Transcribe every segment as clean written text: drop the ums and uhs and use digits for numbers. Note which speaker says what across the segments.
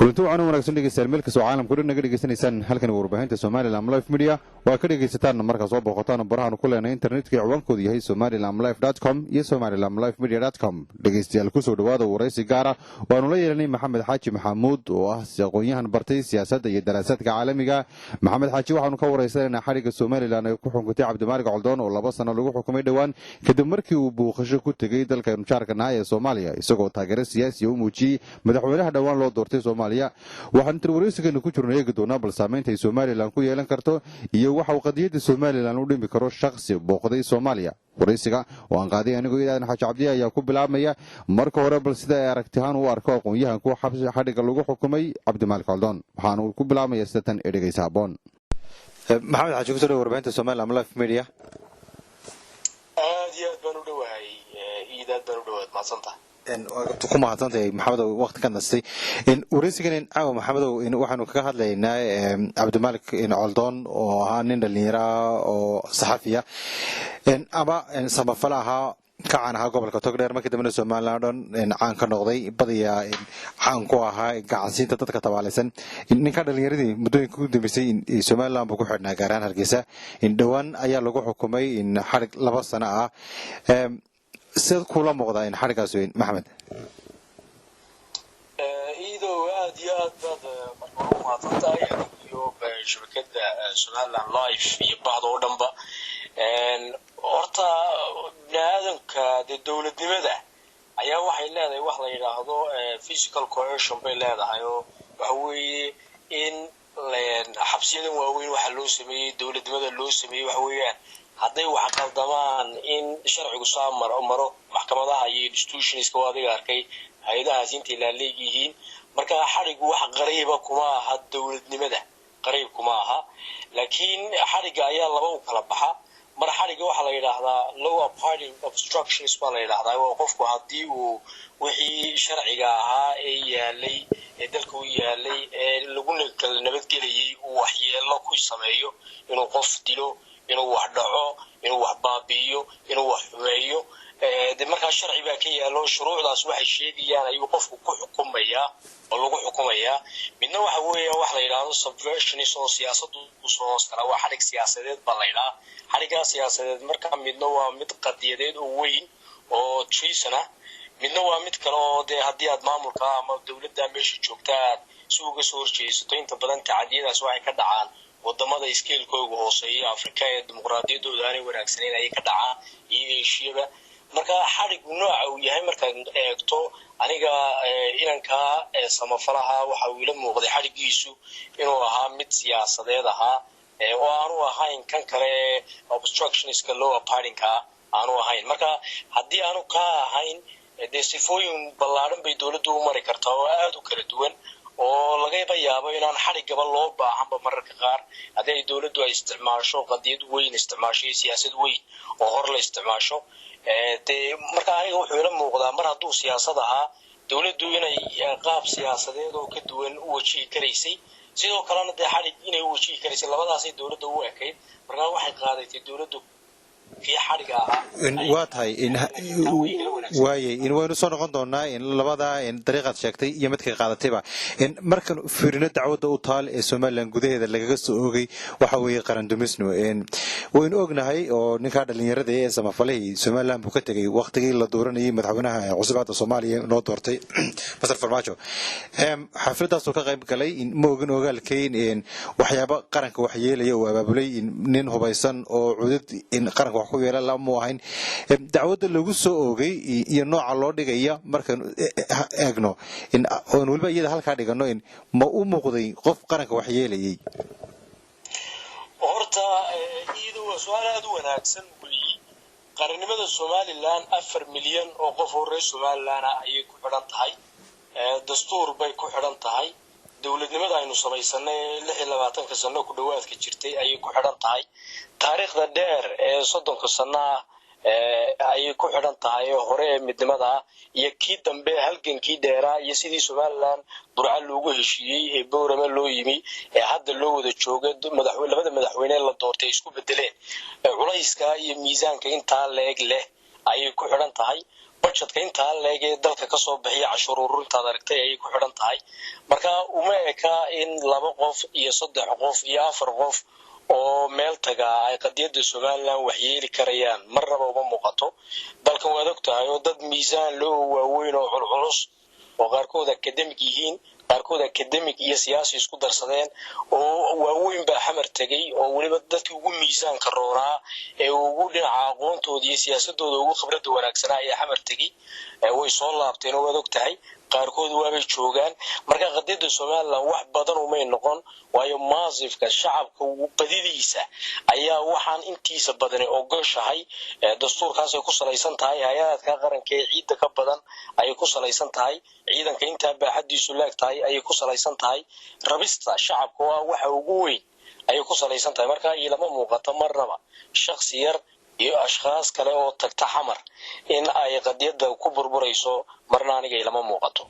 Speaker 1: kulanti waxaan wanaagsan dhegeystayaal meel kasta oo caalamka dhan naga dhegeysanaysaan halkan warbaahinta Somaliland Live Media waa ka dhegeysataan marka soo booqataan barahan ku leenahay internetka ciwaankoodu yahay somalilandlive.com iyo somalilandlivemedia.com dhegeystayaal ku soo dhawaada waraysi gaar ah waanu la yeelanay Maxamed Xaaji Maxamuud oo ah aqoonyahan bartay siyaasadda iyo daraasadka caalamiga Maxamed Xaaji waxaanu ka waraysanaa xariga Somaliland ay ku xukuntay Cabdimaalik Coldoon oo 2 sano lagu xukumay dhawaan kadib markii uu buuqasho ku tagay dalka Mujaarkana ee Soomaaliya isagoo taageero siyaasi u muujiyay madaxweynaha dhawaan loo doortay waxaan waraysigeena ku jirnay eegi doonaa bal saameynta ay Somaliland ku yeelan karto iyo waxa uu qadiyada Somaliland u dhimi karo shakhsi booqday Soomaaliya waraysiga oo aan qaaday anigu Iidaan Xaaji Cabdi ayaa ku bilaabmaya marka hore bal sida ay aragtihaan u arko aqoonyahanku xadhiga lagu xukumay Cabdimaalik Coldoon waxaan ku bilaabmaya sidatan ereyga haboon Maxamed Xaaji kusoo warbaahinta Somaliland Live Media
Speaker 2: aad iyo aad baan u dhawahay Iidaan baan u dhawaad maasanta
Speaker 1: kuma hadantay maxamed waqti ka nastay waraysigan caawa maxamed waxaanu kaga hadlaynaa Cabdimaalik Coldoon oo ahaa nin dhalinyaro oo saxafiya ama samafalaha كان ها قبل كتوغدير markii dambe Somaliland caan ka noqday badiyaa caan ku ahaa gacansiinta dadka tabaalaysan ninka dhalinyaradii muddooyinka ugu dambeysay Somaliland buu ku xidhnaa gaaraan Hargeysa in dhawaan ayaa lagu xukumay in xarig 2 sano ah سيد كولا مقدار إن حركة سوين محمد.
Speaker 2: إذا واديات بعض معلومات تاعي يوم شبكة Somaliland Live في بعض أوردنبا إن أرتا بنادم كدولة دمدة أيها واحد لا ده واحد يلاحظه physical coercion بين هذا هو إن حبسين وين واحد لو سمي دولة دمدة لو سمي وحويان hadday wax qaldamaan in sharcigu saamar oo maro maxkamadaha iyo institutionska wadiga arkay hay'adahaas intii la leeyihiin marka xarigu wax qariiba kuma aha dawladnimada qariib kuma aha laakiin xariga ayaa laba u kala baxa mar xariga waxa la yiraahdaa law abiding obstructions baa la yiraahdaa oo qofku hadii uu wixii sharciga ahaa ee yaalay ee dalka u yaalay ee lagu nabadgeliyay uu waxyeelo ku sameeyo inuu qof dilo inuu wax dhaco inuu wax baabiyo inuu wax xumeeyo marka sharci baa ka yaalo shuruucdaas waxay sheegayaan ayuu qofku ku xukumayaa oo lagu xukumayaa midna waxa weeye wax la yiraahdo subversion oo siyaasaddu soo saaray waa xarig siyaasadeed baa la yiraahdaa xariga siyaasadeed marka midna waa mid qadiyadeed oo weyn oo treason ah midna waa mid kale oo hadii aad maamulka ama dawladda meesha joogtaa si uga soo horjeesato inta badan tacadiyadaas waxay ka dhacaan wadamada iskeelkooda hooseeya Afrika ee dimuqraadiyadooda aanay wanaagsaneyn ay ka dhacaan iyo Aasiya marka xarig nooca uu yahay marka eegto aniga inanka samafalaha waxa uu ila muuqday xarigiisu inuu ahaa mid siyaasadeed ahaa oo aanu ahayn kan kale obstructionist law abiding aanu ahayn marka hadii aanu ka ahayn sifooyin ballaaran bay dawladdu u mari kartaa oo aad u kala duwan oo laga yaabo inaan xarigaba loo baahanba mararka qaar haday dawladdu ay isticmaasho qadiyad weyn isticmaasho siyaasad weyn oo hor la isticmaasho marka aniga wuxuu ila muuqdaa mar hadduu siyaasad ahaa dawladdu inay qaab siyaasadeed oo ka duwan u wajihi karaysay sidoo kalena xarig inay u wajihi karaysay labadaas ay dawladdu u ekeyd marka waxay qaadatay dawladdu في حركة
Speaker 1: واتهاي إن وين صار قندونا إن لبضع إن طريقة شكتي يمتك قاعدة تبع إن مركن فرنا تعود أوطال Somaliland جودة هذا اللي جالس أوجي وحوي قرندمسنو إن وين أوجنا هاي أو نكاد اللي يرد إيه سما فلي Somaliland بكتجي وقت جي لدورنا متحونها عصبات الصومالية نوتورتي بس الفرماجو حفلة سوق غيب كلي إن موجن وقال كين إن وحيابا قرنك وحيلة وبابلي إن نين هو بيسان أو عدد إن قرنك وحوي لا موهين دعوة اللي جوسو أوجي ينوع على دقيقة مركن أجنو إن ونقول بقى يده هالكارد إنه إن ما مقضي قف قرنك وحيلة يي.
Speaker 2: horta iidu su'aal aad u wanaagsan wali qarnimada Somaliland 4 milyan oo qof oo reer Somaliland ay ku xiran tahay dastuur bay ku xiran tahay dawladnimada aynu samaysanay 26 sano ku dhawaadka jirtay ay ku xiran tahay taariikhda dheer ee 30 sano ay ku xiran tahay hore midnimada iyo kii dambe halgankii dheeraa iyo sidii Somaliland burca loogu heshiiyay ee boorama loo yimi ee hadda loo wada joogo labada madaxweyne la doortay isku bedeleen culayska iyo miisaanka inta leeg leh ay ku xiran tahay budgetka inta leeg ee dalka ka soo bixiya cashuur ururinta aragtay ay ku xidhan tahay marka uma eka in 2 qof iyo 3 qof iyo 4 qof oo meel taga ay qadiyada Soomaaliland wax yeeli karayaan marnaba uma muuqato dalkan waa ogtahay oo dad miisaan loo waaweyn oo culculus oo qaarkood academic yihiin qaarkood academic iyo siyaasi isku darsadeen oo waaweyn baa xamar tagay oo waliba dadkii ugu miisaanka roonaa ee ugu dhinaca aqoontooda iyo siyaasadooda ugu khibrad wanaagsan ay xamar tagay way soo laabteen oo ogtahay qaarkood waabay joogaan marka qadiyada Soomaaliland wax badan uma noqon waayo maasifka shacabka ugu badidiisa ayaa waxaan intiisa badan oo gashahay dastuurkaas ay ku salaysan tahay hay'adaha qaranka ee ciidda ka badan ay ku salaysan tahay ciidanka inta baaxadiisu leegtahay ay ku salaysan tahay rabista shacabka waa waxa ugu weyn ay ku salaysan tahay marka ilama muuqato marnaba shakhsi yar iyo ashkhas kale oo tagta xamar in ay qadiyada ku burburayso marna aniga ilama muuqato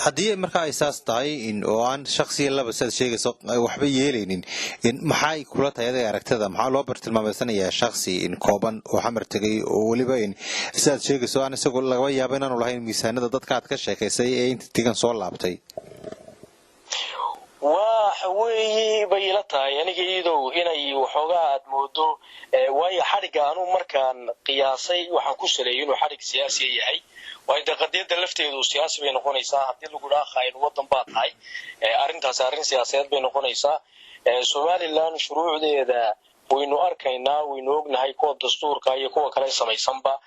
Speaker 1: haddii marka ay saas tahay in oo aan shakhsi laba sad sheegayso waxba yeelaynin in maxay kula tahay aragtida maxaa loo bartilmaameysanayaa shakhsi in kooban oo xamar tagay oo waliba in sad sheegayso aan isagoo laga yaabo inaan lahayn miisaanada dadka aad ka sheekaysay ee inta tigan soo laabtay
Speaker 2: وحوي بيلتها يعني كيدو هنا وحوجات مودو وهي حركة أنو مركان قياسي وحنكسرين وحركة سياسية هي وإذا قديت دلفتي دو سياسي بينقون إيسا حتى لو قلنا خاين وطن بات هاي أرنتها سارين سياسيات بينقون إيسا Somaliland shuruucdeeda waynu arkaynaa waynu ognahay kuwa dastuurka iyo kuwa kale samaysanba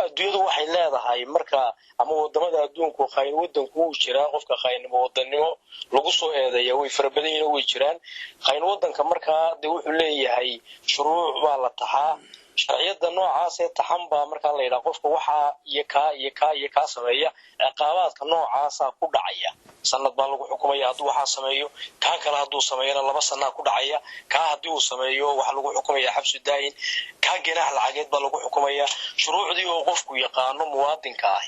Speaker 2: adduunyadu waxay leedahay marka ama wadamada adduunku qayn wadanku uu jira qofka qaynimo wadanimo lagu soo eedeeyo way farabadan way jiraan qayn wadanka marka wuxuu leeyahay shuruuc baa la taxaa sharciyada noocaas ee taxanba marka la yiraahdo qofka waxa iyo ka sameeya ciqaabaadka noocaas ku dhacaya sanad baa lagu xukumaya hadduu waxa sameeyo ka kale hadduu sameeyana 2 sano ku dhacaya ka haddii uu sameeyo waxa lagu xukumaya xabsi daayin ka ganax lacageed baa lagu xukumaya shuruucdii oo qofku yaqaano muwaadinka ah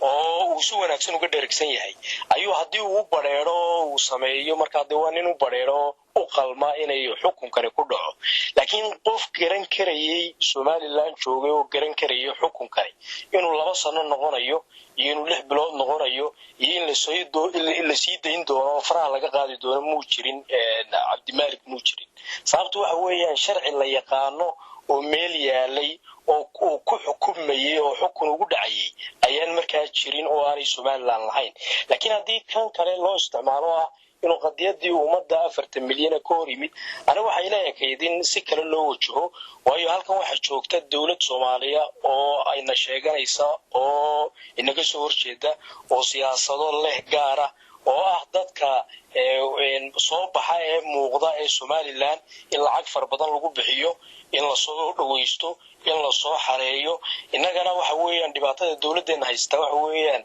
Speaker 2: oo uu si wanaagsan uga dheregsan yahay ayuu haddii uu bareero uu sameeyo marka diwaan inuu bareero u qalma inay xukunkani ku dhaco laakiin qof garan karayay Somaliland joogay oo garan karayay xukunkani inuu 2 sano noqonayo iyo inuu 6 bilood noqonayo iyo in la sii dayn doono faraha laga qaadi doono muu jirin Cabdimaalik muu jirin sababtu waxa weeyaan sharci la yaqaano oo meel yaalay oo ku xukumayay oo xukun ugu dhacayay ayaan markaa jirin oo aanay Somaliland lahayn laakiin haddii kan kale loo isticmaalo inuu qadiyadii ummadda 4 milyan ka hor yimid ana waxay leeyahay si kale loo wajaho waayo halkan waxa joogta dawlad Soomaaliya oo ayna sheeganaysa oo inaga soo horjeeda oo siyaasado leh gaar ah oo dadka soo baxa ee muuqda ee Somaliland in lacag far badan lagu bixiyo in la soo dhaweysto in la soo xareeyo inagana waxa weeyaan dhibaatada dawladeena haysta waxa weeyaan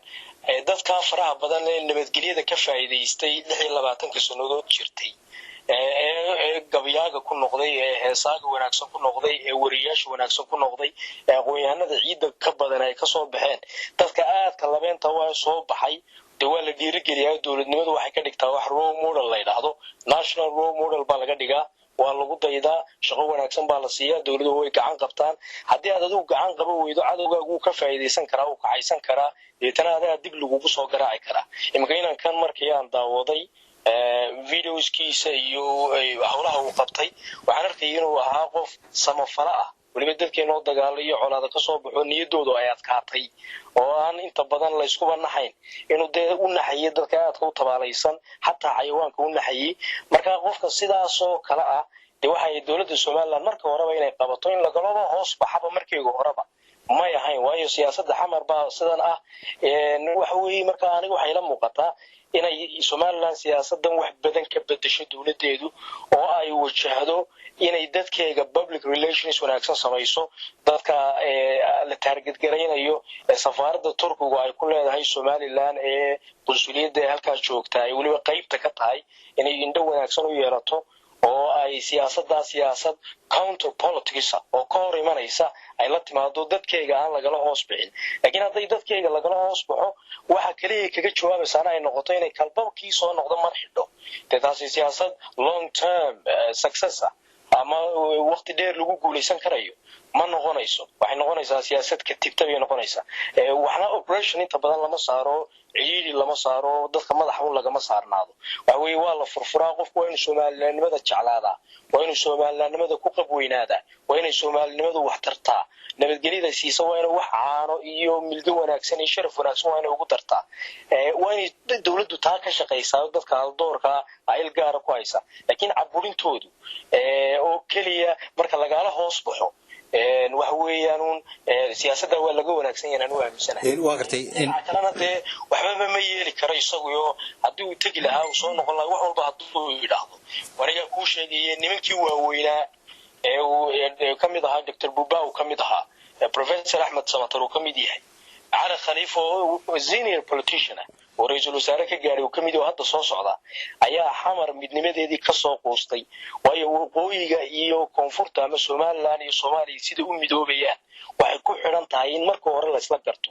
Speaker 2: dadka faraha badan ee nabadgelyada ka faa'iideystay 26 sanadood jirtay gabyaaga ku noqday heesaaga wanaagsan ku noqday wariyaasha wanaagsan ku noqday aqoonyahanada ciidda ka badan ay ka soo baxeen dadka aadka labeenta waa soo baxay dawlad dhiirigeliyay dawladnimadu waxay ka dhigtaa wax role model la yiraahdo national role model baa laga dhigaa waa lagu daydaa shaqo wanaagsan baa la siiyaa dawladdu way gacan qabtaan haddii aad adigu gacan qabo weydo cadawgaagu ka faa'iideysan karaa oo ka haysan karaa deetana dib lagu soo garaaci karaa imkaynan kan markii aan daawaday videoskiisa iyo hawlaha uu qabtay waxaan arkay inuu ahaa qof samafala ah waliba dadkeena oo dagaalayo colaada ka soo baxo niyadoodu ay adkaatay oo aan inta badan la isku banahayn inuu u naxayay dadka aadka u tabaalaysan xataa xayawaanka u naxayay marka qofka sidaas oo kala ah waxay dawladda Soomaaliland marka horeba inay qabato in la galaba hoos baxaba markii horeba ma yahayn waayo siyaasadda xamar baa sidan waxa weey marka anigu waxay la muuqataa inay Somaliland siyaasadan wax badan ka bedesho dawladeedu oo ay wajahdo inay dadkeega public relations wanaagsan samayso dadka la target gareynayo safaaradda Turkiga ay ku leedahay Somaliland ee qunsuliyadda halkaas joogta ay waliba qaybta ka tahay inay indho wanaagsan u yeelato oo ay siyaasad counter politics oo ka hor imanaysa ay la timaado dadkeega aan lagala hoos bixin laakiin haddii dadkeega lagala hoos baxo waxa kaliya kaga jawaabaysaa ay noqoto inay kalbabkii soo noqdo marxidho taasi siyaasad long term success ama waqti dheer lagu guuleysan karayo ma noqonayso waxay noqonaysaa siyaasad ka tibta ay noqonaysaa waxna operation inta badan lama saaro ciidi lama saaro dadka madaxa u lagama saarnaado waxa weey waa la furfuraa qofku waa inuu Soomaaliyeednimada jeclaada waa inuu Soomaaliyeednimada ku qabweynaada waa inuu Soomaalinimadu wax tartaa nabadgelyada siisa waa inuu wax caano iyo milga wanaagsan iyo sharaf wanaagsan waa inuu ugu dartaa waa in dawladdu taa ka shaqeysaa dadka doorka ay gaar ku haysa laakiin caburintoodu oo kaliya marka lagala hoos baxo waxa weeyaan siyaasadda waa laga wanaagsan yahay anu aaminsanahay
Speaker 3: waa gartay in
Speaker 2: kalena waxba ma yeeli karo isagu hadii uu tagi lahaa uu soo noqon lahaa wax walba haduu yiraahdo wariga ku sheegay nimankii waaweynaa uu kamid ahaa Dr. Buba uu kamid ahaa Professor Ahmed Samatar uu kamid yahay Ara Khalifa oo senior politician oo ra'iisul wasaare ka gaaray uu kamid yahay hadda soo socda ayaa xamar midnimadeedii ka soo qoostay waayo waqooyiga iyo koonfurta ama Soomaaliland iyo Soomaaliya sida u midoobayaan waxay ku xiran tahay in marka hore la isla garto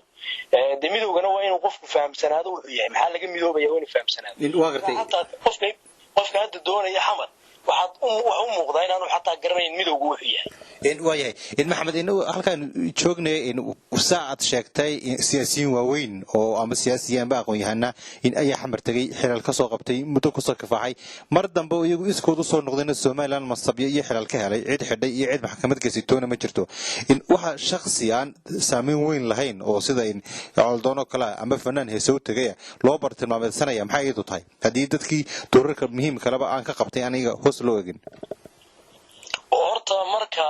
Speaker 2: midowgana waa inuu qofku fahamsanaado wuxuu yahay maxaa laga midoobayaa waa inuu fahamsanaado
Speaker 3: waa gartay
Speaker 2: qofka hadda doonaya xamar waxa u muuqdaa inaanu xataa garanayn midowgu wuxuu yahay
Speaker 3: waayahay maxamed inuu halkan joognay saacad sheegtay siyaasiyiin waaweyn oo ama siyaasiyiin baa aqoon-yahana in ay xamar tagay xilal ka soo qabtay muddo ku soo kafaxay mar dambe iyagu iskoodu soo noqdeen Soomaaliland masabyo iyo xilal ka helay cid xidhay iyo cid maxkamad geesitoona ma jirto in waxa shakhsiyan saameyn weyn lahayn oo sida in Aldono kala ama fanaan heesow tagay loo bartilmaameedsanaya maxay iyadu tahay hadii dadkii doorarka muhiimka laba aan ka qabtay aniga hoos loo eegin
Speaker 2: horta marka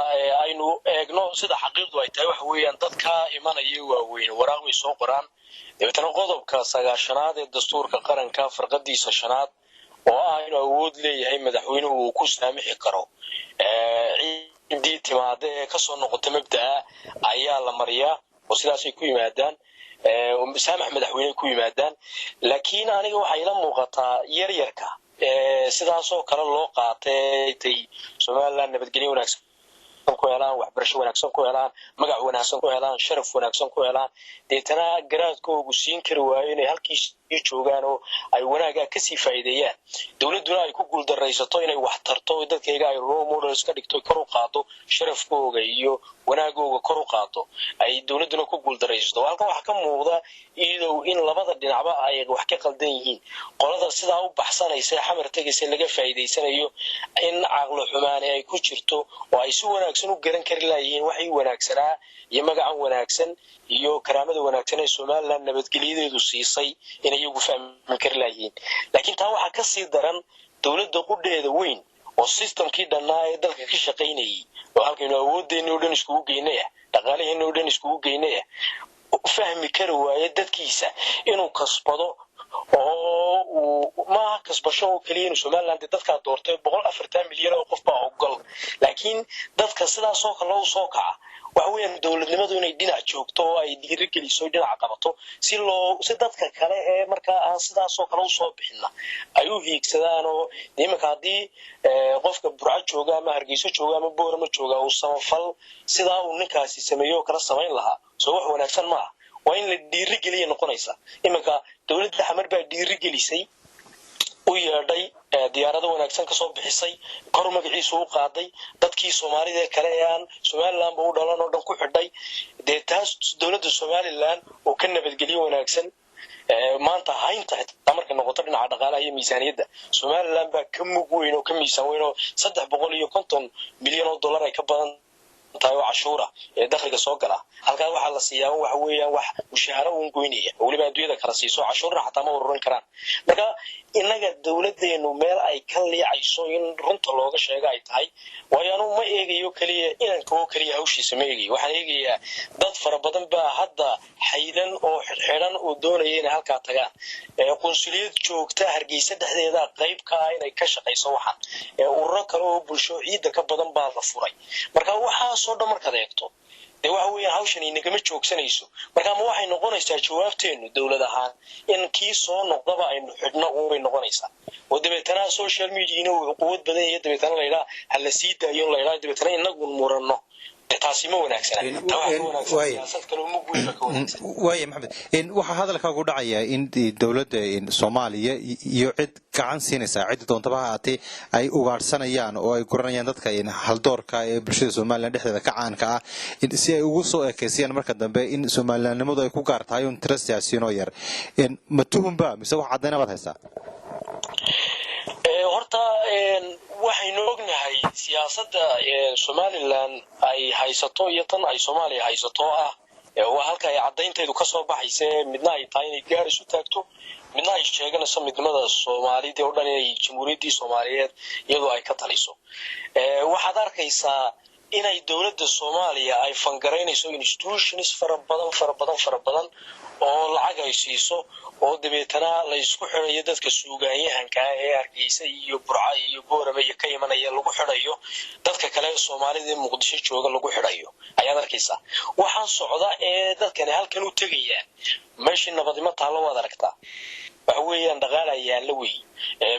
Speaker 2: aynu eegno sida xaqiiqdu ay tahay waxa weeyaan dadka imanaya waaweyn waraaqay soo qoraan deetana qodobka 9aad ee dastuurka qaranka farqadiisa 5aad oo ah inuu awood leeyahay madaxweynuhu uu ku saamixi karo ciidii timaade ka soo noqotay mabda'a ayaa la mariyaa oo sidaas ay ku yimaadaan saamax madaxweyne ku yimaadaan laakiin aniga waxa ila muuqataa yaryarka sidaas oo kale loo qaatay Soomaaliland nabadgelyo wanaagsan ku helaan waxbarasho wanaagsan ku helaan magac wanaagsan ku helaan sharaf wanaagsan ku helaan deetana garaadkoodu siin kari waayo inay halkiis joogaan oo ay wanaaga ka sii faa'iideeyaan dawladuna ay ku guuldareysato inay wax tarto dadkayga ay role models ka dhigto kor u qaado sharafkooda iyo wanaagooda kor u qaado ay dawladuna ku guuldareysato halkan waxa ka muuqda iyadoo in labada dhinacba ay wax ka qaldan yihiin qolada sidaa u baxsanaysa xamar tagaysa laga faa'iideysanayo in aqlo xumaane ay ku jirto oo ay si wanaagsan u garan kari laayeen waxay wanaagsanaa iyo magac wanaagsan iyo karaamada wanaagsan ee Soomaaliland nabadgelyadeedu siisay in ay ugu fahmi kari laayeen laakiin taa waxa ka sii daran dawladda qudheeda weyn oo systemkii dhanaa ee dalka ka shaqeynayay oo halkan awoodeena oo dhan isku geynaya dhaqaalaheena oo dhan isku geynaya fahmi kari waaye dadkiisa inuu kasbado oo ma kasbasho oo kaliya Soomaaliland dadka doortay 140 milyan oo qof baa ogol laakiin dadka sidaas oo kale soo kaca waxa weeyaan dawladnimadu inay dhinac joogto oo ay dhiirigeliso dhinac qabato si dadka kale ee marka aan sidaas oo kale u soo bixina ay u hiigsadaan oo nimanka hadii qofka Burca jooga ama Hargeysa jooga ama Boorama jooga uu samafal sidaa uu ninkaasi sameeyo kala sameyn lahaa soo wax wanaagsan ma waa in la dhiirigeliyo noqonaysa imanka dawladda xamar baa dhiirigelisay u yeedhay diyaarado wanaagsan ka soo bixisay kor magaciisa u qaaday dadkii Soomaalida kale aan Soomaaliland u dhalan oo dhan ku xidhay deetaas dawladda Soomaaliland oo ka nabadgeliyo wanaagsan maanta haynta marka noqoto dhinaca dhaqaalaha iyo miisaaniyadda Soomaaliland baa ka mug weyn oo ka miisaan weyn oo 350 milyan oo dollar ay ka badan tahay cashuura ee dakhliga soo gala halka waxa la siiyaa waxa weeyaan wax mushaara uu goynaya waliba adduunyada kala siiso cashuurna xataa ma ururin karaan marka inaga dawladeenu meel ay ka leecayso in runta looga sheego ay tahay waayanu ma eegayo kaliya inaan koo kaliya hawshiisa ma eegayo waxaan eegayaa dad fara badan baa hadda xaydan oo xidhan oo doonaya inay halka tagaan qunsuliyad joogta Hargeysa dhexdeeda qayb ka ah inay ka shaqeyso waxan ururo kale oo bulsho ciidan ka badan baa la furay marka waxa soo dhamarka eegto waxa weeyaan hawshan inagama joogsanayso marka ma waxay noqonaysaa jawaabteenu dawlad ahaan in kii soo noqdaba aynu xidhno oo way noqonaysaa oo dabeetana social media inuu quwad badan iyo dabeetana la ilaa hal la sii daayo la ilaa dabeetana inagu muranno taasi ma wanaagsan siyaasad kale oo mug weyn ka wanaagsan
Speaker 3: waaye maxamed waxa hadalkaagu dhacaya in dawladda Soomaaliya iyo cid gacan siinaysa cid doontaba haatee ay ugaarsanayaan oo ay guranayaan dadka haldoorka ee bulshada Soomaaliland dhexdeeda ka caanka ah si ay ugu soo ekeysiyaan marka dambe in Soomaalilandnimadu ay ku gaartahay un tiro siyaasiyiin oo yar ma tuhunba mise wax cadayna baad haysaa
Speaker 2: horta waxaynu ognahay siyaasadda Somaliland ay haysato iyo tan ay Soomaaliya haysato waa halka ay cadaynteedu ka soo baxaysa midna ay tahay inay gaar isu taagto midna ay sheeganayso midnimada Soomaaliyeed oo dhan ay jamhuuriyadda Soomaaliyeed iyadoo ay ka taliso waxaad arkaysaa inay dawladda Soomaaliya ay fangareynayso institutions fara badan oo lacag ay siiso oo dabeetana la isku xirayo dadka suugaanyahanka ee Hargeysa iyo Burco iyo Boorame iyo ka imanaya lagu xirayo dadka kale Soomaalida ee Muqdisho jooga lagu xirayo ayaad arkaysaa waxaan socda ee dadkani halkan u tagayaan meeshii nabadnimo taalo waad aragtaa waxa weeyaan dhaqaalayaan la weey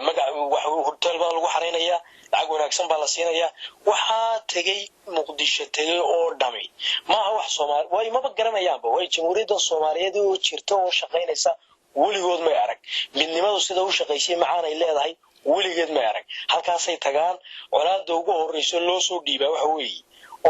Speaker 2: magac waxa hotel baa lagu xareynaya lacag wanaagsan baa la siinaya waxa tagay Muqdisho tagay oo dhami ma wax Soomaali way ma garanayaan way jamhuuriyadda Soomaaliyeed oo jirta oo shaqeynaysa weligood ma arag midnimadu sida uu shaqeysay macaan ay leedahay weligeed ma arag halkaas ay tagaan colaadda ugu horeyso loo soo dhiibaa waxa weeye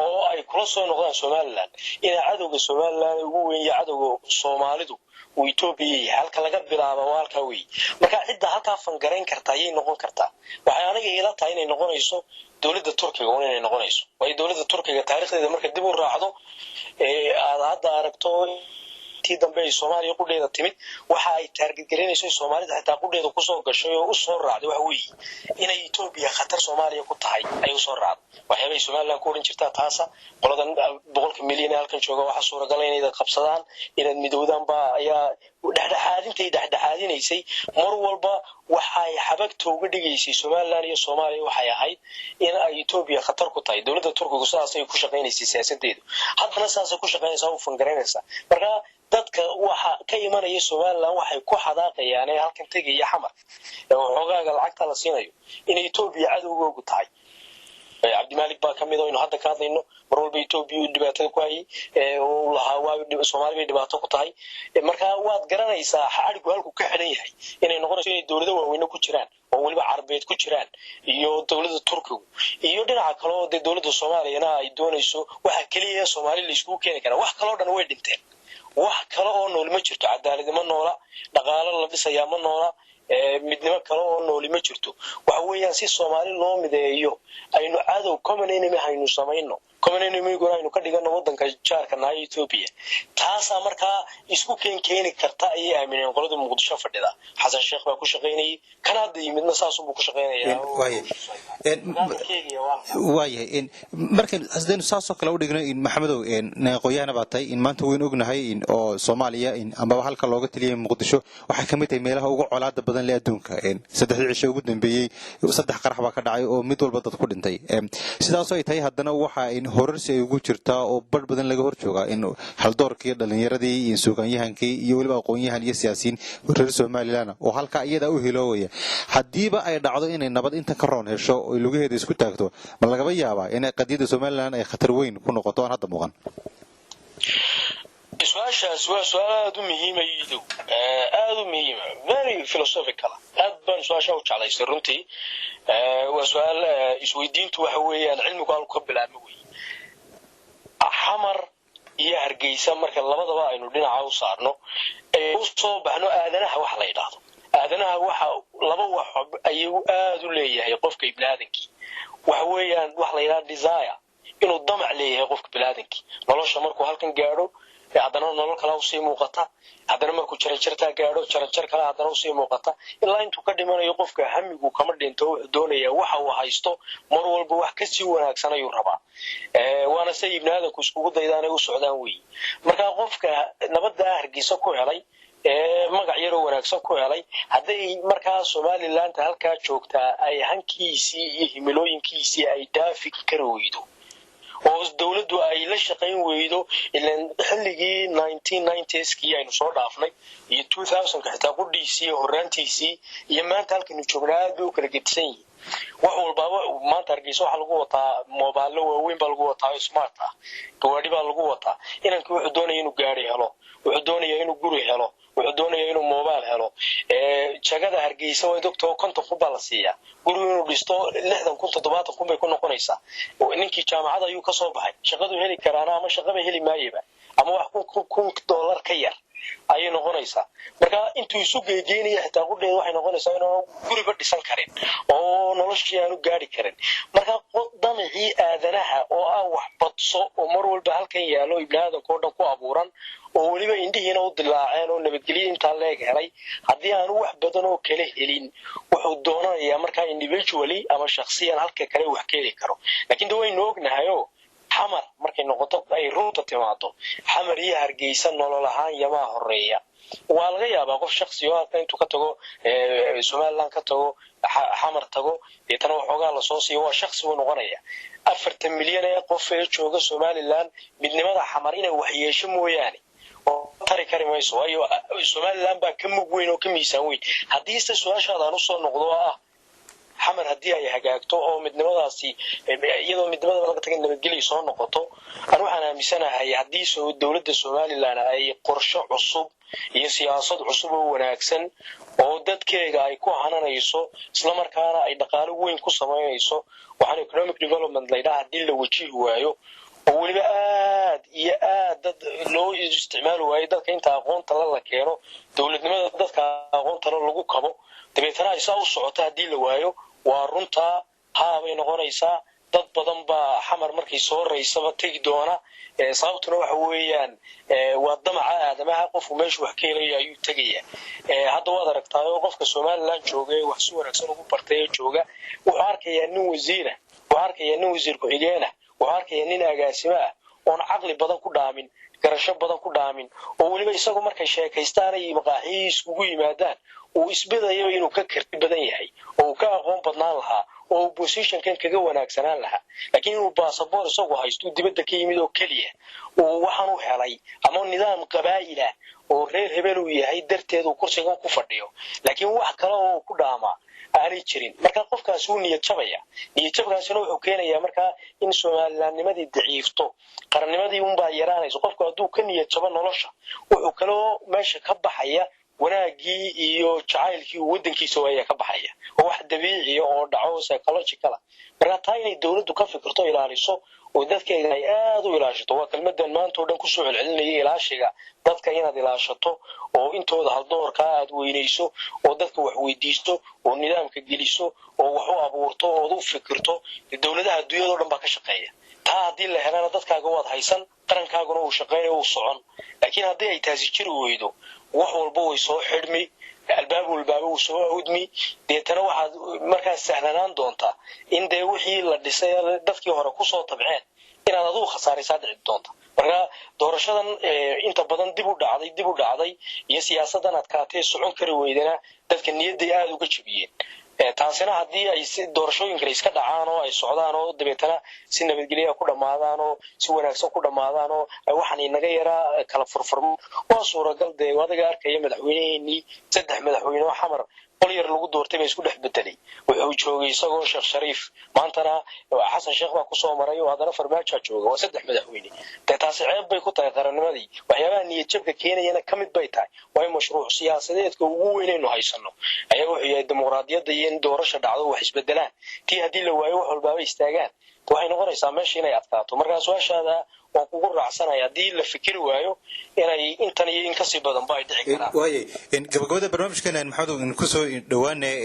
Speaker 2: oo ay kula soo noqdaan Somaliland in cadawga Somaliland ugu weyn yahay cadawga Soomaalidu oo Itoobiya halka laga bilaabo halka weey marka cidda halka fangareyn karta ay noqon kartaa waxa aniga ila tahay inay noqonayso dawladda Turkiga oo inay noqonayso way dawladda Turkiga taariikhdeeda marka dib u raacdo aad hadda aragto tii dambe ee Soomaaliya qudheeda timid waxa ay target gareynayso Soomaalida xitaa qudheeda ku soo gashay oo u soo raacday waxa weey inay Itoobiya khatar Soomaaliya ku tahay ay u soo raacday waxay Soomaaliland ku oran jirtaa taasa qoladan 100 milyan halkan jooga waxa suuragal ah inay qabsadaan inay midowdaan ba ayaa dhexdhexaadinaysay mar walba waxa ay xabagta uga dhigaysay Soomaaliland iyo Soomaaliya waxay ahayd in ay Itoobiya khatar ku tahay dawladda Turkiga sidaas ay ku shaqeynaysay siyaasadeedu haddana sidaas ay ku shaqeynaysaa oo fangareynaysa marka dadka waxa ka imanaya Soomaaliland waxay ku xadaaqayaan ee halkan tagaya xamar xogaaga lacagta la siinayo in Itoobiya cadowga ugu tahay Abdi Malik baa kamid oo inuu hadda ka hadlayno mar walba Itoobiya dhibaatada ku hayay oo lahaa waa Soomaaliya dhibaato ku tahay marka waad garanaysaa xarigu halku ka xiran yahay inay noqonayso inay dawladda waaweyn ku jiraan oo waliba Carabeed ku jiraan iyo dawladda Turkiga iyo dhinaca kale oo dawladda Soomaaliya ay doonayso waxa kaliya Soomaaliya la isku keenay kara wax kale oo dhan way dhinteen wax kale oo nool ma jirto cadaalad ma noola dhaqaale la dhisaya ma noola midnimo kale oo nool ma jirto waxa weeyaan si Soomaali loo mideeyo aynu cadow common enemy haynu sameeyno common enemy aynu ka dhigano wadanka jaarka nahay Itoobiya taasa marka isku keeni karta ay aamineen qolada Muqdisho fadhida Xasan Sheekh baa ku shaqeynayay kanada yimidna saas uu ku shaqeynaya
Speaker 3: waaye markan asdeen saas oo kale u dhigno in Maxamedow qoyahana baatay in maanta weyn ognahay in oo Soomaaliya in amba halka looga taliyay Muqdisho waxa kamid ah meelaha ugu colaadda badan ee adduunka saddex cisho ugu dambeeyay saddex qarax baa ka dhacay oo mid walba dad ku dhintay sidaas oo ay tahay haddana waxa in horarsi ay ugu jirtaa oo bar badan laga hor jooga in haldoorkii dhalinyaradii iyo suugaanyahankii iyo waliba aqoonyahan iyo siyaasiyiin reer Somaliland oo halka iyada u hiloowaya hadiiba ay dhacdo inay nabad inta ka roon hesho oo lugaheeda isku taagto ma laga yaabaa in qadiyada Somaliland ay khatar weyn ku noqoto aan hadda muuqan
Speaker 2: su'aashaas waa su'aal aad u muhiim very philosophical aad baan su'aasha u jeclaystay runtii waa su'aal isweydiintu waxa weeyaan cilmigu halku ka bilaabmo weey xamar iyo Hargeysa marka labadaba aynu dhinaca u saarno ee u soo baxno aadanaha wax la yiraahdo aadanaha waxa laba wax ayuu aad u leeyahay qofka ibnaadankii waxa weeyaan wax la yiraahdo desire inuu damac leeyahay qofka ibnaadankii nolosha markuu halkan gaaro haddana nolol kale u sii muuqata haddana markuu jaranjarta gaaro jaranjar kale haddana u sii muuqata ilaa intuu ka dhimanayo qofka hamigu kama dhinto doonaya waxa uu haysto mar walba wax ka sii wanaagsan ayuu rabaa waana say ibnaadku isku daydaan ay u socdaan weey marka qofka nabadda Hargeysa ku helay magac yar oo wanaagsan ku helay haday markaa Somaliland halka joogta ay hankiisii iyo himilooyinkiisii ay daafi karooydo oo dawladdu ay la shaqeyn weydo ilaa xilligii 1990s-kii aynu soo dhaafnay iyo 2000 ka xitaa qudhiisii horaantiisii iyo maanta halkan joognaad oo kala gedsan yihiin wax walba maanta Hargeysa waxa lagu wataa moobaalo waaweyn baa lagu wataa smart ah gawaadhi baa lagu wataa inanku wuxuu doonayaa inuu gaari helo wuxuu doonayaa inuu guri helo wuxuu doonayaa inuu moobaal helo jagada Hargeysa way doctor konton ku baa la siiyaa guri inuu dhisto 60,000 bay ku noqonaysaa ninkii jaamacada ayuu ka soo baxay shaqadu heli karaana ama shaqaba heli maayaba ama wax $1,000 ka yar ayay noqonaysaa marka intuu isu geeyeenaya xitaa qudheed waxay noqonaysaa inuu guriba dhisan karin oo noloshii aanu gaari karin marka qodamii aadanaha oo ah wax badso oo mar walba halkan yaalo ibnaadka oo dhan ku abuuran oo waliba indhihiina u dilaaceen oo nabadgelyo inta leeg helay hadii aanu wax badan oo kale helin wuxuu doonayaa marka individually ama shakhsiyan halka kale wax ka heli karo laakiin dawaynu ognahay xamar markay noqoto ay runta timaado xamar iyo Hargeysa nolol ahaan yama horeeya waa laga yaabaa qof shakhsi oo intuu ka tago Soomaaliland ka tago xamar tago deetana waxoogaa la soo siiyo waa shakhsi uu noqonaya 40 milyan ee qof ee jooga Soomaaliland midnimada xamar inay wax yeesho mooyaane oo tari kari mayso ayo Soomaaliland baa ka mug weyn oo ka miisaan weyn hadii su'aashaadaan u soo noqdo xamar hadii ay hagaagto oo midnimadaasi iyadoo midnimada laga tagay nabadgelyo soo noqoto aan waxaan aaminsanahay hadii dawladda Soomaaliland ay qorshe cusub iyo siyaasad cusub oo wanaagsan oo dadkeega ay ku hananayso isla markaana ay dhaqaale weyn ku sameeyayso waxaan economic development leedahay hadii la wajihi waayo oo waliba aad iyo aad dad loo isticmaalo waayo dadka inta aqoonta la keeno dawladnimada dadka aqoonta lagu kabo dabeetana ay soo socoto hadii la waayo waa runta haabay noqonaysaa dad badan baa xamar markii soo reysaba tagi doona sababtuna waxa weeyaan waa damaca aadamaha qofku meesha wax ka helay ayuu tagaya hadda waad aragtaa qofka Soomaaliland jooga wax si wanaagsan ugu bartay jooga wuxuu arkayaa nin wasiir ku xigeena wuxuu arkayaa nin agaasima oo aqli badan ku dhaamin garasho badan ku dhaamin oo waliba isagu markay sheekaystaan ay maqaaxiis ugu yimaadaan oo isbedayo inuu ka karti badan yahay oo ka aqoon badnaan lahaa oo position kan kaga wanaagsanaan lahaa laakiin inuu passport isagu haysto dibadda ka yimid oo kaliya oo waxaan u helay ama nidaam qabaa'ila oo reer hebel uu yahay darteed uu kursiga ku fadhiyo laakiin wax kale oo ku dhaama aanay jirin marka qofkaas uu niyad jabkaasina wuxuu keenayaa marka in Soomaalilandnimadii daciifto qarannimadii baa yaraanayso qofku hadduu ka niyad jabo nolosha wuxuu kale meesha ka baxaya wanaagii iyo jacaylkii wadankiisa way ka baxaya oo wax dabiici oo dhaco psychological marka taa inay dawladdu ka fikirto ilaaliso oo dadkeega ay aad u ilaashato waa kelmadan maanta oo dhan ku soo celcelinaya ilaashiga dadka inaad ilaashato oo intooda hal doorka aad weynayso oo dadka wax weydiisto oo nidaamka geliso oo wax u abuurto oo u fikirto dawladaha adduunyada oo dhan baa ka shaqeeya taa hadii la helana dadkaaga waad haysan qarankaaguna uu shaqeeyo uu socon laakiin hadii ay taasi jiri weydo wax walba way soo xidhmi albaab walba uu soo awdmi deetana waxa markaas sahlanaan doonta in de wixii la dhisay dadkii hore ku soo tabceen inaad adigu khasaaraysaa dhici doonta marka doorashadan inta badan dib u dhacday iyo siyaasadan adkaatay socon kari weydana dadka niyadda aad uga jabiyeen taasina hadii ay doorashooyin kale iska dhacaan oo ay socdaan oo dabeetana si nabadgelyo ku dhamaadaan oo si wanaagsan ku dhamaadaan oo waxaan inaga yaraa kala furfurmo waa suuragal de wadaga arkaya madaxweynihii 3 madaxweyne oo xamar qoliyar lagu doortay isku dhex bedelay wuxuu joogay isagoo Sheekh Shariif maantana Xasan Sheekh baa ku soo maray oo hadana farmaajo jooga waa 3 madaxweyne taasi ceeb bay ku tahay qarannimadii waxyaabaha niyad jabka keenayna kamid bay tahay waa mashruuc siyaasadeedka ugu weyn ee haysano ayaga wuxuu yahay dimuqraadiyadda iyo doorasho dhacdo wax isbedelaan tii hadii la waayo wax walba istaagaan waxay noqonaysaa meesha inay adkaato markaas su'aashaada oo kugu raacsanaya hadii la fikiri waayo inay intan iyo in ka sii badan bay dhici karaan
Speaker 3: waaye gabagabada barnaamijkeena maxamed ku soo dhawaanay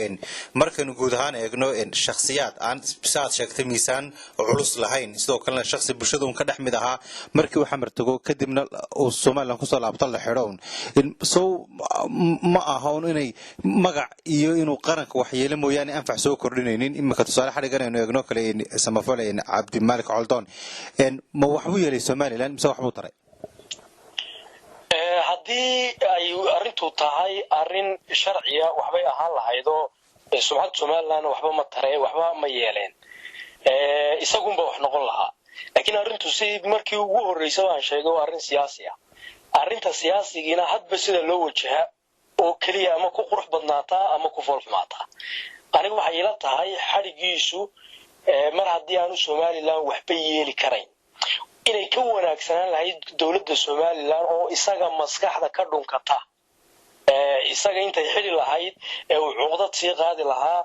Speaker 3: markan guud ahaan eegno shakhsiyaad aan saad sheegtay miisaan culus lahayn sidoo kale shakhsi bulshada uu ka dhaxmid ahaa markii uu xamar tago kadibna uu Soomaaliland ku soo laabto la xidhoon soo ma ahayn inay magac iyo inuu qaranka waxyeelo mooyaan anfac soo kordhinaynin imika tusaale xarigan inuu eegno kale samafalay Cabdi Malik Coldoon ma waxbu yeelay Soomaaliland mise waxbu taray
Speaker 2: hadii ay arintu tahay arin sharciya waxbay ahaan lahaydo sumcad Soomaaliland waxba ma taray waxba ma yeeleen isagunba wax noqon lahaa laakiin arintu si markii ugu horeysay aan sheegay arin siyaasi ah arinta siyaasigina hadba sida loo wajaha oo kaliya ama ku qurux badnaataa ama ku foolxumaataa anigu waxay ila tahay xarigiisu mar haddii aanu Somaliland waxba yeeli karayn inay ka wanaagsanaan lahayd dawladda Somaliland oo isaga maskaxda ka dhunkata isaga intay xili lahayd uu cuqdad sii qaadi lahaa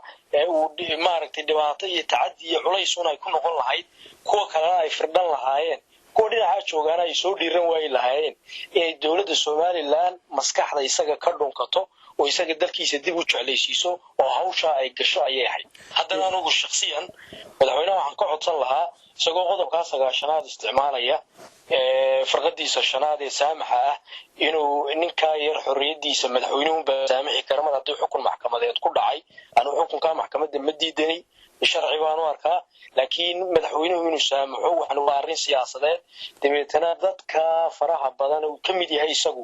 Speaker 2: uu maaragtay dhibaato iyo tacaddi iyo culays ay ku noqon lahayd kuwa kale ay firdhan lahaayeen kuwa dhinaca joogaana ay soo dhiiran waayeen lahaayeen inay dawladda Somaliland maskaxda isaga ka dhunkato oo isaga dalkiisa dib u jeclaysiiso oo hawsha ay gasho ayay ahayd haddana anigu shakhsiyan madaxweynaha waxaan ka codsan lahaa isagoo qodobka 9aad isticmaalaya farqadiisa 5aad ee saamaxa ah inuu ninka yar xorriyadiisa madaxweynuhu saamaxi karo mar haddii xukun maxkamadeed ku dhacay anu xukunka maxkamadda ma diidanay sharci baan u arkaa laakiin madaxweynuhu inuu saamaxo waxaan u arrin siyaasadeed dibeetana dadka faraha badan uu ka mid yahay isagu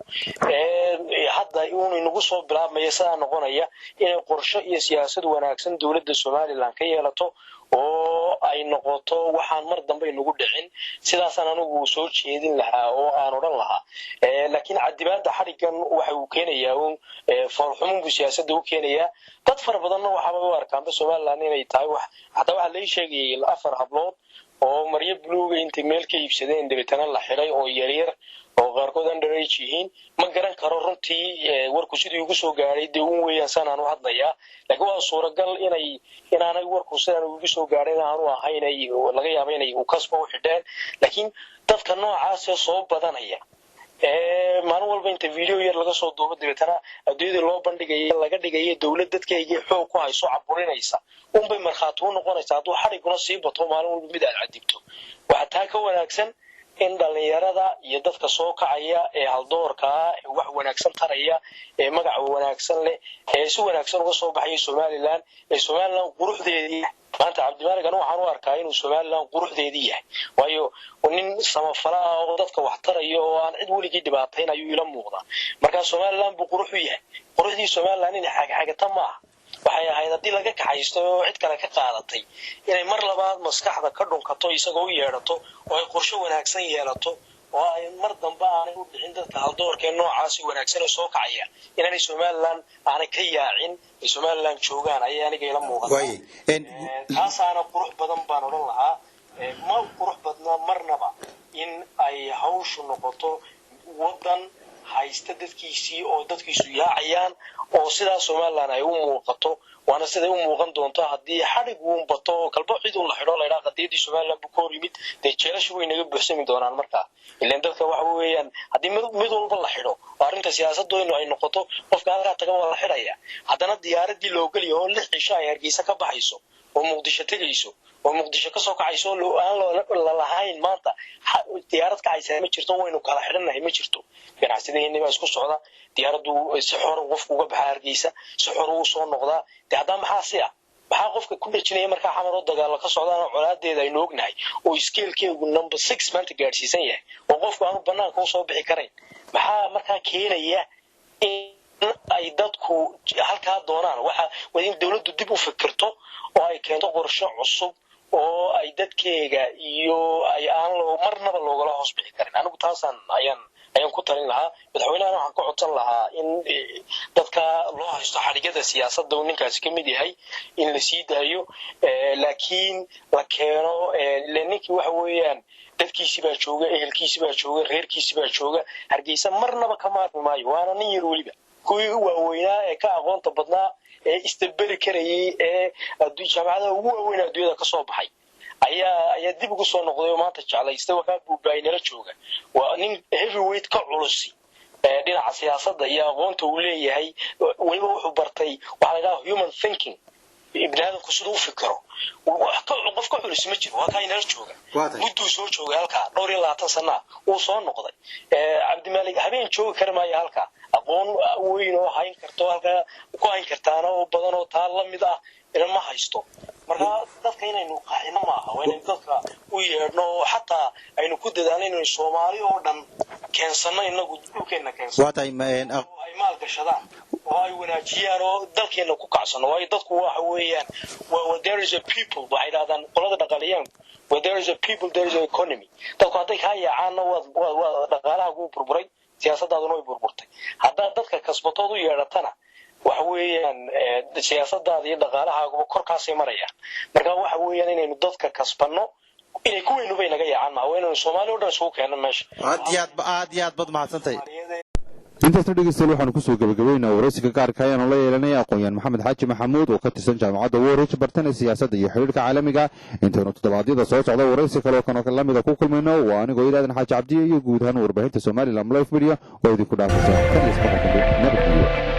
Speaker 2: hadda inuu nagu soo bilaabmay saa noqonaya inay qorshe iyo siyaasad wanaagsan dawladda Somaliland ka yeelato oo ay noqoto waxaan mar dambe inagu dhicin sidaas anagu soo jeedin lahaa oo aan oran lahaa laakiin cadibaada xarigan waxa uu keenayaa farxumo siyaasadda uu keenayaa dad far badan waxa ay arkaan Somaliland inay tahay wax hada waxa la sheegay 4 hablood oo Maryo Buluuga inta meel ka iibsadeen diritana la xiray oo yaryar oo qaarkood underage yihiin ma garan karo runtii warku sidii ugu soo gaaray deewan weeyaan sanaan u hadlaya laakiin waa suuragal inaanay warku sidaan ugu soo gaaray aanu ahayn ay laga yaabo inay u kasbo u xidheen laakiin dadka noocaas soo badanaya maalin walba inta video yar laga soo duubo dibatana adeeyada loo bandhigay laga dhigay dawlad dadkayga xoog ku hayso caburinaysa bay marxaad u noqonaysaa haduu xariguna sii bato maalin walba mid aad cadibto waxa taa ka wanaagsan in dhalinyarada iyo dadka soo kacaya ee haldoorka wax wanaagsan taraya ee magac wanaagsan leh ee si wanaagsan uga soo baxay Somaliland quruxdeedii maanta Cabdimaalik anu waxaan u arkaa inuu Somaliland quruxdeedii yahay waayo nin samafala oo dadka wax tarayo oo aan cid waligeed dhibaatayn ayuu ila muuqdaa marka Somaliland buu quruxu yahay quruxdii Somaliland in xagxagata ma waxay ahayd hadii laga kaxaysto cid kale ka qaadatay inay mar labaad maskaxda ka dhunkato isagoo yeerato oo ay qorshe wanaagsan yeelato oo ay mar dambe aanay u bixin dadka haldoorka noocaas wanaagsan oo soo kacaya inay Somaliland aanay ka yaacin Somaliland joogaan ayay aniga ila muuqataa taasana qurux badan baan oran lahaa ma qurux badna marnaba in ay hawshu noqoto wadan haysta dadkiisii oo dadkiisu yaacayaan oo sida Somaliland ay u muuqato waana sida u muuqan doonto hadii xarig uu bato kalba cid uu la xiro la yiraahdo qadiyadii Somaliland bu koor yimid deejeelashu way naga buuxsami doonaan marka ilaa dadka waxa weeyaan hadii mid walba la xiro arinta siyaasaddu ay noqoto qofka halka tagan waa la xiraya hadana diyaaradii loo galiyo oo 6 cisho ay Hargeysa ka baxayso oo Muqdisho tagayso oo Muqdisho ka soo kacayso loo aan la lahayn maanta diyaarad ka aysan ma jirto waynu kala xiranahay ma jirto ganacsideena isku socda diyaaradu si xor qofku uga baxay Hargeysa si xor uu soo noqdaa hadda maxaa qofka ku dhajinaya marka xamar oo dagaal ka socdaan colaadeeda ay noognahay oo iskeelkeegu number 6 maanta gaarsiisan yahay oo qofku aanu banaanka u soo bixi karayn maxaa marka keenaya in ay dadku halka doonaan waxa in dawladdu dib u fikirto oo ay keento qorshe cusub oo ay dadkeega iyo ay aan loo marnaba looga hoos bixi karin anigu taasan ayaan ku talin lahaa madaxweynaha waxaan ku codsan lahaa in dadka loo haysto xarigada siyaasadda uu ninkaas ka mid yahay in la sii daayo laakiin la keeno ninkii waxa weeyaan dadkiisa baa jooga ehelkiisa baa jooga reerkiisa baa jooga Hargeysa marnaba ka maarmi maayo waana nin yar waliba kuwii waaweynaa ee ka aqoonta badnaa ee istabari karayay ee jaamacadaha ugu waaweyn adduunyada ka soo baxay ayaa dib ugu soo noqday maanta jeclaystay waxa uu baahinala jooga waa nin heavyweight ka culusi dhinaca siyaasadda iyo aqoonta uu leeyahay waliba wuxuu bartay waxa la yiraahdo human thinking ibnaadku sidoo u fikiro qof ka culus ma jiro waa ka inala jooga muddo soo jooga halka 20 sano uu soo noqday Cabdimaalik habeen jooga karmaya halka aqoon weyn oo hayn karto halka ku hayn kartaana oo badan oo taa la mid ah ma haysto marka dadka inaynu qaxino maaha waa in dadka u yeerno xataa aynu ku dadaalno in Soomaali oo dhan keensano inagu dhulkeena keensano
Speaker 3: waatay
Speaker 2: ay maal gashadaan oo ay wanaajiyaan oo dalkeena ku kacsano way dadku waxa weeyaan there is a people waxay raadaan qolada dhaqaaleeyaan where there is a people there is an economy dadku haday ka yaacaan waa dhaqaalaha ugu burburay siyaasaddaaduna way burburtay haddaad dadka kasbatood u yeedhatana waxa weeyaan siyaasadaada iyo dhaqaalahaaguba korkaasay marayaan marka waxa weeyaan inaynu dadka kasbanno inay kuweynu bay naga yaacaan maa inaynu Soomaali oo dhan isugu keenno meesha
Speaker 3: aad iyo aad bad mahadsantahay
Speaker 1: intaasna dhegeystayaal waxaanu kusoo gabagabaynaa waraysiga gaarka ayaanu la yeelanay aqoon-yahan maxamed xaaji maxamuud oo ka tirsan jaamacadda Woolwich bartana siyaasadda iyo xiriirka caalamiga intaynu toddobaadyada soo socda waraysi kale oo kan lamida ku kulmayno waa anigoo Ilaadan Xaaji Cabdi iyo guud ahaan warbaahinta Somaliland Live Media oo idinku dhaafaysa kan isbaxa dambe nabadgelyo